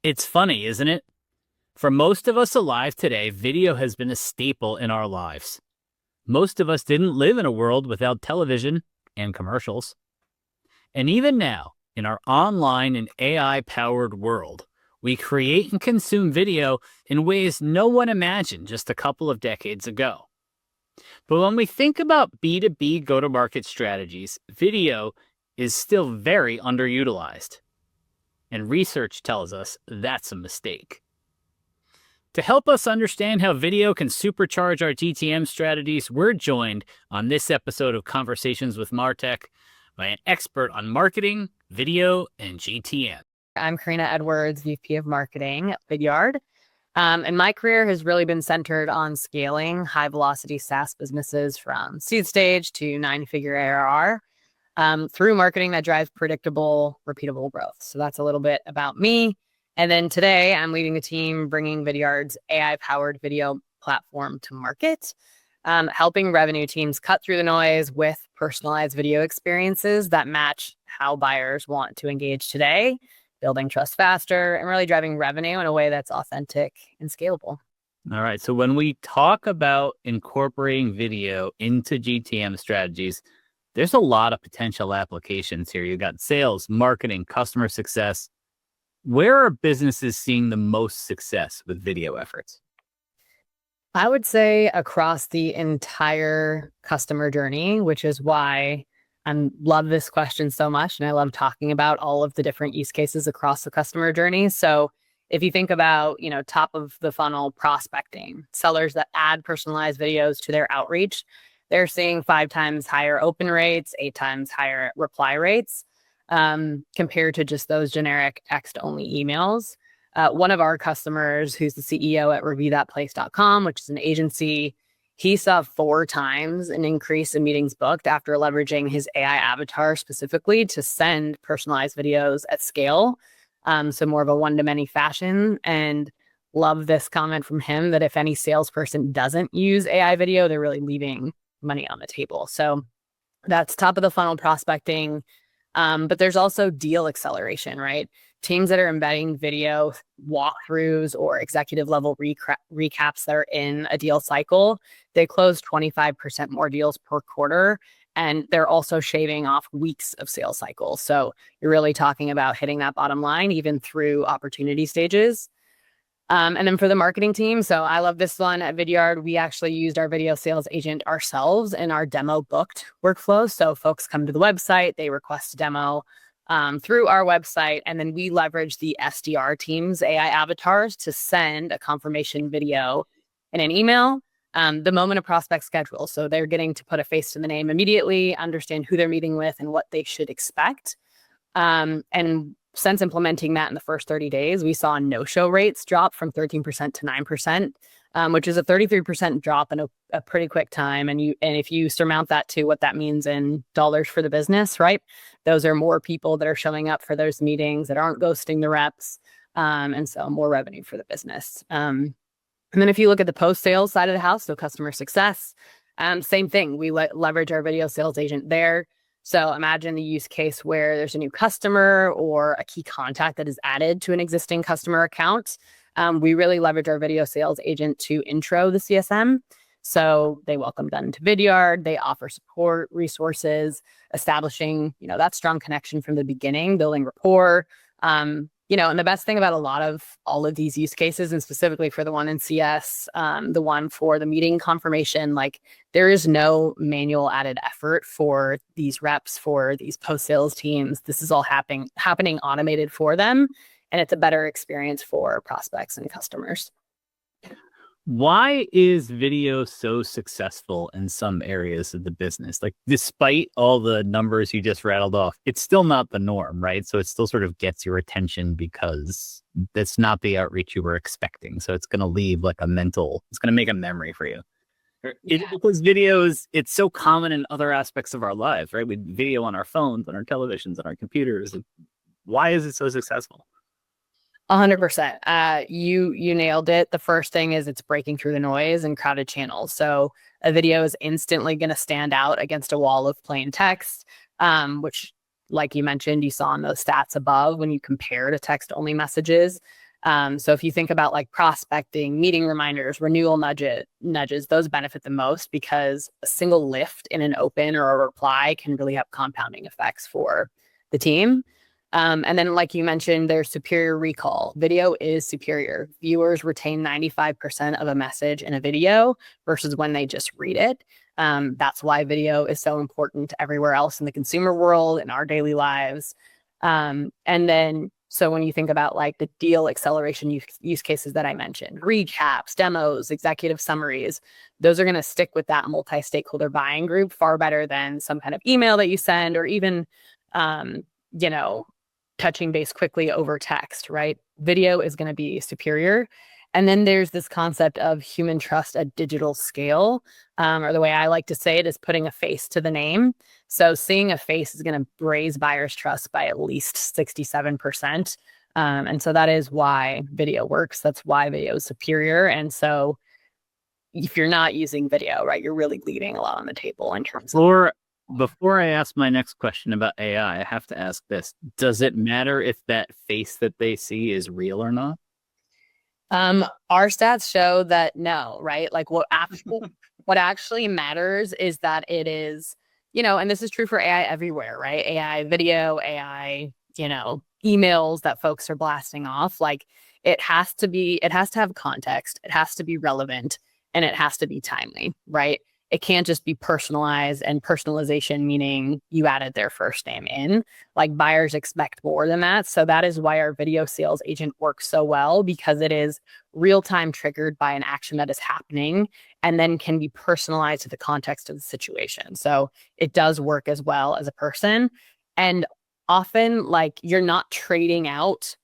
It's funny, isn't it? For most of us alive today, video has been a staple in our lives. Most of us didn't live in a world without television and commercials. And even now, in our online and AI-powered world, we create and consume video in ways no one imagined just a couple of decades ago. But when we think about B2B go-to-market strategies, video is still very underutilized. And research tells us that's a mistake. To help us understand how video can supercharge our GTM strategies, we're joined on this episode of Conversations with MarTech by an expert on marketing, video, and GTM. I'm Korina Edwards, VP of Marketing at Vidyard. And my career has really been centered on scaling high-velocity SaaS businesses from seed stage to nine-figure ARR through marketing that drives predictable, repeatable growth. So that's a little bit about me. And then today, I'm leading a team bringing Vidyard's AI-powered video platform to market, helping revenue teams cut through the noise with personalized video experiences that match how buyers want to engage today, building trust faster, and really driving revenue in a way that's authentic and scalable. All right. So when we talk about incorporating video into GTM strategies, there's a lot of potential applications here. You've got sales, marketing, customer success. Where are businesses seeing the most success with video efforts? I would say across the entire customer journey, which is why I love this question so much. And I love talking about all of the different use cases across the customer journey. So if you think about, top of the funnel prospecting, sellers that add personalized videos to their outreach, they're seeing 5 times higher open rates, 8 times higher reply rates compared to just those generic text-only emails. One of our customers, who's the CEO at reviewthatplace.com, which is an agency, he saw 4 times an increase in meetings booked after leveraging his AI avatar specifically to send personalized videos at scale. So more of a one-to-many fashion. And love this comment from him that if any salesperson doesn't use AI video, they're really leaving money on the table. So that's top of the funnel prospecting. But there's also deal acceleration, right? Teams that are embedding video walkthroughs or executive level recaps that are in a deal cycle, they close 25% more deals per quarter. And they're also shaving off weeks of sales cycles. So you're really talking about hitting that bottom line, even through opportunity stages. And then for the marketing team, so I love this one at Vidyard. We actually used our video sales agent ourselves in our demo booked workflow. So folks come to the website, they request a demo through our website, and then we leverage the SDR team's AI avatars to send a confirmation video in an email the moment a prospect schedule. So they're getting to put a face to the name immediately, understand who they're meeting with and what they should expect. And since implementing that in the first 30 days, we saw no-show rates drop from 13% to 9%, which is a 33% drop in a pretty quick time. And if you surmount that to what that means in dollars for the business, right? Those are more people that are showing up for those meetings that aren't ghosting the reps. And so more revenue for the business. And then if you look at the post-sales side of the house, so customer success, same thing. We leverage our video sales agent there. So imagine the use case where there's a new customer or a key contact that is added to an existing customer account. We really leverage our video sales agent to intro the CSM. So they welcome them to Vidyard. They offer support, resources, establishing, that strong connection from the beginning, building rapport. And the best thing about all of these use cases, and specifically for the one in CS, the one for the meeting confirmation, there is no manual added effort for these reps, for these post-sales teams. This is all happening automated for them, and it's a better experience for prospects and customers. Why is video so successful in some areas of the business? Despite all the numbers you just rattled off, it's still not the norm, right? So it still sort of gets your attention because that's not the outreach you were expecting. So it's going to leave it's going to make a memory for you. Because videos, it's so common in other aspects of our lives, right? With video on our phones, on our televisions, on our computers. Why is it so successful? 100%. You nailed it. The first thing is it's breaking through the noise and crowded channels. So a video is instantly going to stand out against a wall of plain text, which, like you mentioned, you saw in those stats above when you compare to text-only messages. So if you think about like prospecting, meeting reminders, renewal nudges, those benefit the most because a single lift in an open or a reply can really have compounding effects for the team. And then, like you mentioned, there's superior recall. Video is superior. Viewers retain 95% of a message in a video versus when they just read it. That's why video is so important everywhere else in the consumer world, in our daily lives. And then, so when you think about like the deal acceleration use cases that I mentioned, recaps, demos, executive summaries, those are going to stick with that multi-stakeholder buying group far better than some kind of email that you send or even, you know, touching base quickly over text, right? Video is going to be superior. And then there's this concept of human trust at digital scale, or the way I like to say it is putting a face to the name. So seeing a face is going to raise buyers' trust by at least 67%. And so that is why video works. That's why video is superior. And so if you're not using video, right, you're really leaving a lot on the table in terms of. Before I ask my next question about AI, I have to ask this. Does it matter if that face that they see is real or not? Our stats show that no, right? Like what actually matters is that it is, and this is true for AI everywhere, right? AI video, AI, emails that folks are blasting off. Like it has to have context, it has to be relevant, and it has to be timely, right? It can't just be personalized, and personalization meaning you added their first name in. Like buyers expect more than that. So that is why our video sales agent works so well, because it is real-time triggered by an action that is happening and then can be personalized to the context of the situation. So it does work as well as a person. And often, like, you're not trading out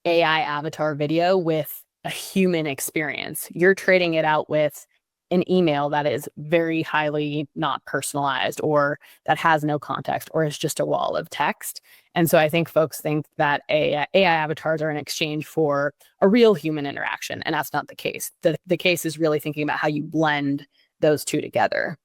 AI avatar video with a human experience. You're trading it out with an email that is very highly not personalized, or that has no context, or is just a wall of text. And so I think folks think that AI avatars are in exchange for a real human interaction, and that's not the case. The case is really thinking about how you blend those two together.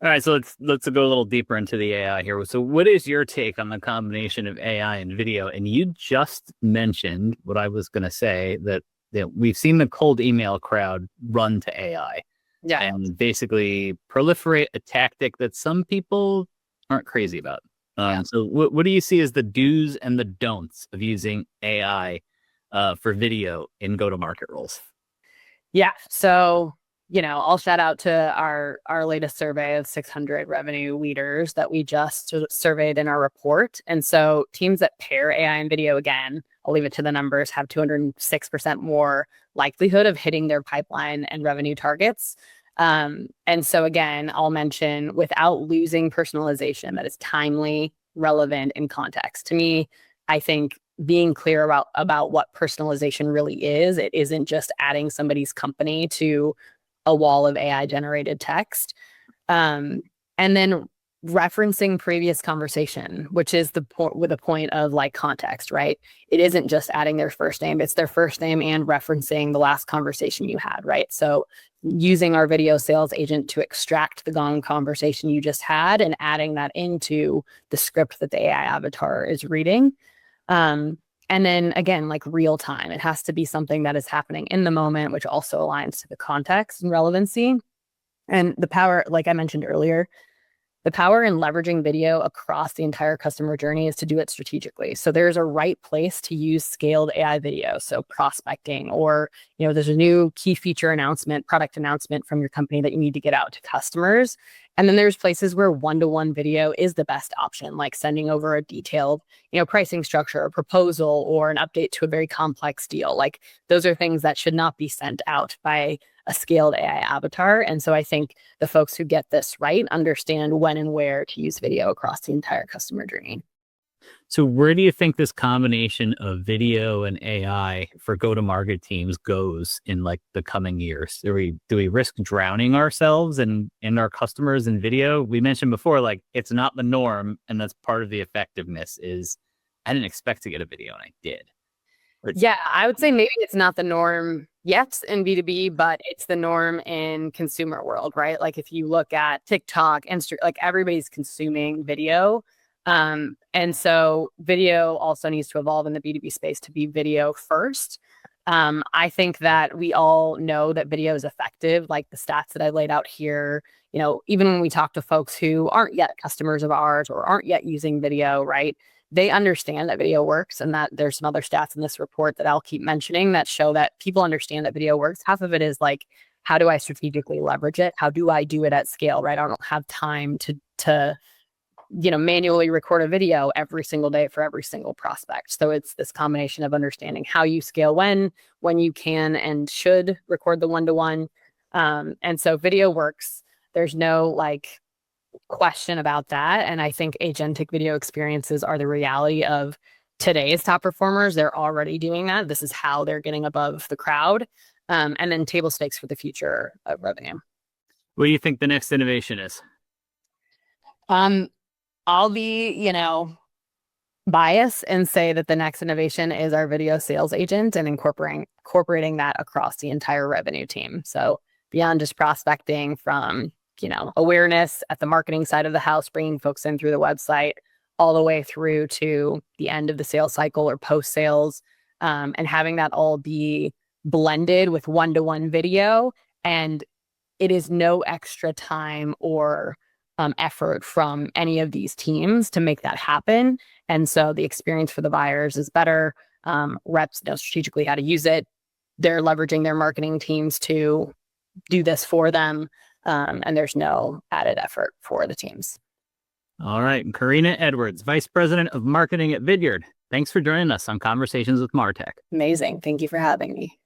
All right, so let's go a little deeper into the AI here. So what is your take on the combination of AI and video? And you just mentioned what I was going to say, that we've seen the cold email crowd run to AI, and basically proliferate a tactic that some people aren't crazy about. So what do you see as the do's and the don'ts of using AI for video in go-to-market roles? Yeah. So, I'll shout out to our latest survey of 600 revenue leaders that we just surveyed in our report. And so teams that pair AI and video, again, I'll leave it to the numbers, have 206% more likelihood of hitting their pipeline and revenue targets. And so again, I'll mention, without losing personalization that is timely, relevant, in context. To me, I think being clear about what personalization really is, it isn't just adding somebody's company to a wall of AI generated text. And then referencing previous conversation, which is the point of like context, right? It isn't just adding their first name, it's their first name and referencing the last conversation you had, right? So using our video sales agent to extract the gone conversation you just had and adding that into the script that the AI avatar is reading. And then again, like real time, it has to be something that is happening in the moment, which also aligns to the context and relevancy. And the power, like I mentioned earlier, the power in leveraging video across the entire customer journey is to do it strategically. So there's a right place to use scaled AI video. So prospecting, or, there's a new key feature announcement, product announcement from your company that you need to get out to customers. And then there's places where one-to-one video is the best option, like sending over a detailed, pricing structure, a proposal, or an update to a very complex deal. Like those are things that should not be sent out by a scaled AI avatar. And so I think the folks who get this right understand when and where to use video across the entire customer journey. So where do you think this combination of video and AI for go-to-market teams goes in like the coming years? Do we risk drowning ourselves and our customers in video? We mentioned before, like it's not the norm, and that's part of the effectiveness. Is I didn't expect to get a video, and I did. Yeah, I would say maybe it's not the norm yet in B2B, but it's the norm in consumer world, right? Like if you look at TikTok, like everybody's consuming video. And so video also needs to evolve in the B2B space to be video first. I think that we all know that video is effective, like the stats that I laid out here. Even when we talk to folks who aren't yet customers of ours or aren't yet using video, right? They understand that video works, and that there's some other stats in this report that I'll keep mentioning that show that people understand that video works. Half of it is like, how do I strategically leverage it? How do I do it at scale, right? I don't have time to manually record a video every single day for every single prospect. So it's this combination of understanding how you scale when you can and should record the one-to-one. And so video works. There's no question about that. And I think agentic video experiences are the reality of today's top performers. They're already doing that. This is how they're getting above the crowd. And then table stakes for the future of revenue. What do you think the next innovation is? I'll be, biased and say that the next innovation is our video sales agent and incorporating that across the entire revenue team. So beyond just prospecting, from, awareness at the marketing side of the house, bringing folks in through the website, all the way through to the end of the sales cycle or post sales, and having that all be blended with one-to-one video. And it is no extra time or effort from any of these teams to make that happen. And so the experience for the buyers is better. Reps know strategically how to use it. They're leveraging their marketing teams to do this for them. And there's no added effort for the teams. All right. Korina Edwards, Vice President of Marketing at Vidyard. Thanks for joining us on Conversations with MarTech. Amazing. Thank you for having me.